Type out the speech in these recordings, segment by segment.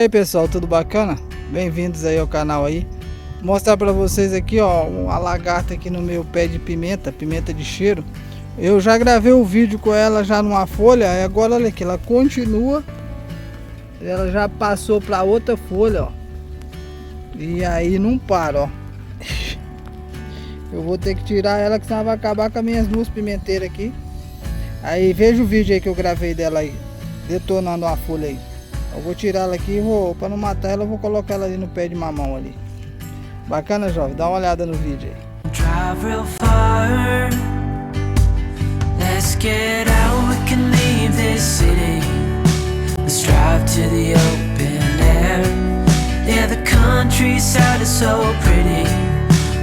E aí pessoal, tudo bacana? Bem-vindos aí ao canal aí. Vou mostrar para vocês aqui, ó, uma lagarta aqui no meu pé de pimenta de cheiro. Eu já gravei um vídeo com ela já numa folha, e agora olha aqui, ela continua. Ela já passou para outra folha, ó. E aí não para, ó. Eu vou ter que tirar ela, que senão vai acabar com as minhas duas pimenteiras aqui. Aí veja o vídeo aí que eu gravei dela aí, detonando a folha aí. Eu vou tirar ela aqui e vou, para não matar ela, eu vou colocar ela ali no pé de mamão ali. Bacana, jovem? Dá uma olhada no vídeo aí. Drive real far. Let's get out, we can leave this city. Let's drive to the open air. Yeah, the countryside is so pretty,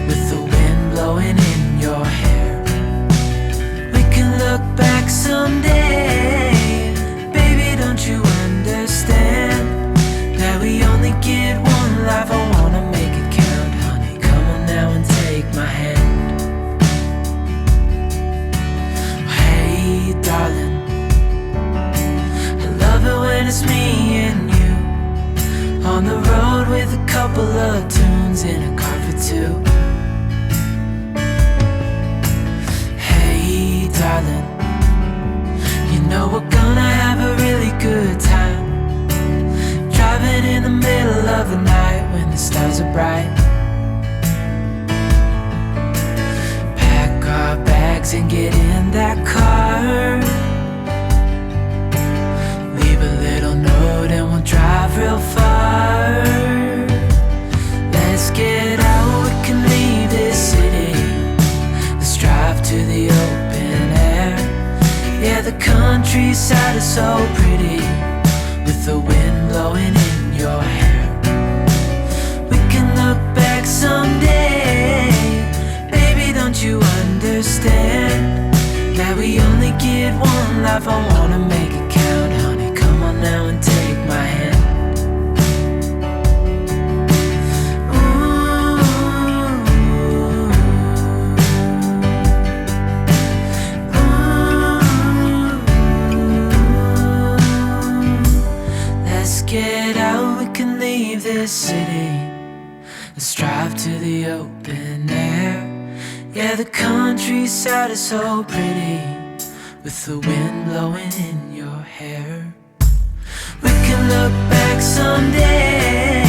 with the wind blowing in your hair. We can look back someday. Baby, don't you understand that we only get one life? I wanna make it count, honey. Come on now and take my hand. Hey, darling, I love it when it's me and you on the road with a couple of tunes in a car for two. Hey, darling, you know we're gonna have a really good time, driving in the middle of the night when the stars are bright. Pack our bags and get in that car. Leave a little note and we'll drive real far. Let's get out, we can leave this city. Let's drive to the open air. Yeah, the countryside is so pretty, with the wind blowing in your hair. We can look back someday. Baby, don't you understand that we only get one life? I wanna make it count, honey. Come on now and take my hand. Get out, we can leave this city. Let's drive to the open air. Yeah, the countryside is so pretty, with the wind blowing in your hair. We can look back someday.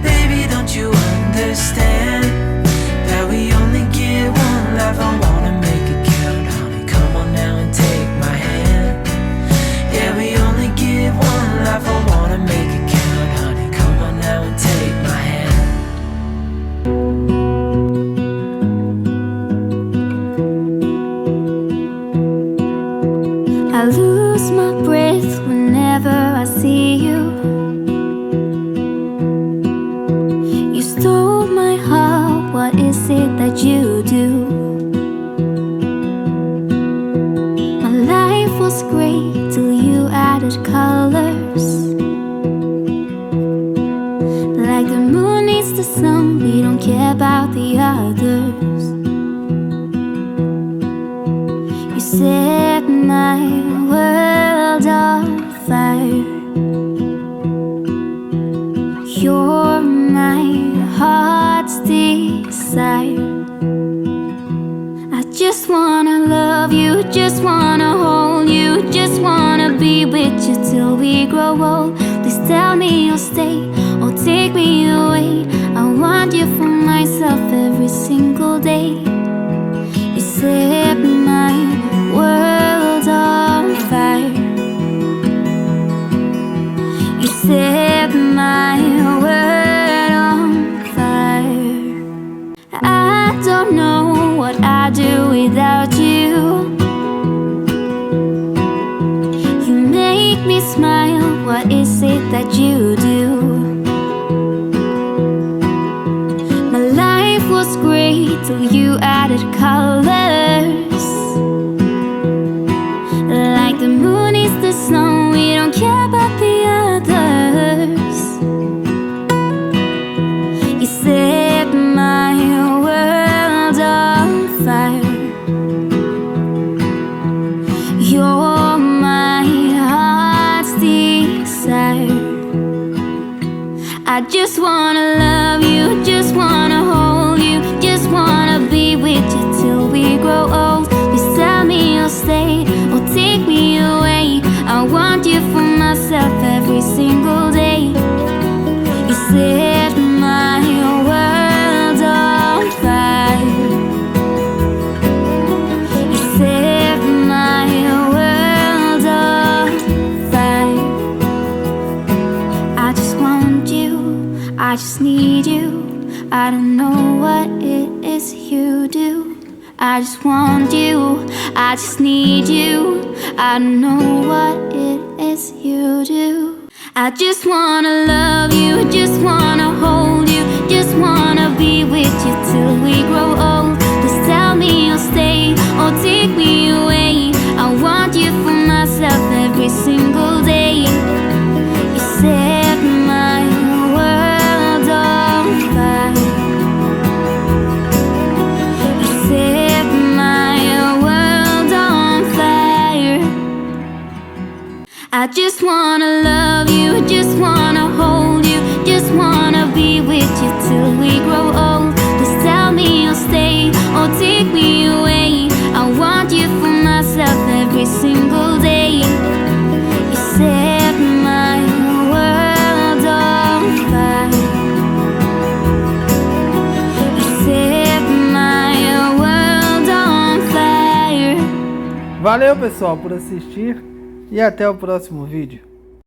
Baby, don't you understand that we only get one life? I wanna make it count, honey. Come on now and take my hand. Yeah, we only get one life. I wanna make it count, honey. Come on now and take my hand. I lose my breath whenever I see you. You stole my heart, what is it that you do? My life was great till you added colors. Like the moon needs the sun, we don't care about the others. You set my world on fire. You're my heart's desire. I just wanna love you, just wanna hold you, just wanna be with you till we grow old. Please tell me you'll stay or take me away. I want you for myself every single day. You set my world on fire. You set my world on fire. I don't know what I'd do without you. You make me smile, what is it that you do? My life was great till you added colors. Like the moon is the sun, we don't care about the others. You set my world on fire. You're my heart's desire. I just wanna love you, just wanna hold you, just wanna be with you till we grow old. Please tell me you'll stay or take me away. I want you for myself every single day. You set my world on fire. You set my world on fire. I just want you, I just need you. I don't know what it is you do. I just want you, I just need you. I don't know what it is you do. I just wanna love you, just wanna hold you, just wanna be with you till we grow old. Just tell me you'll stay or take me away. I want you for myself every single day. You set my world on fire. You set my world on fire. I just wanna love you, just wanna hold you, just wanna be with you till we grow old. Just tell me you'll stay or take me away. I want you for myself every single day. You set my world on fire. You set my world on fire. Valeu, pessoal, por assistir e até o próximo vídeo.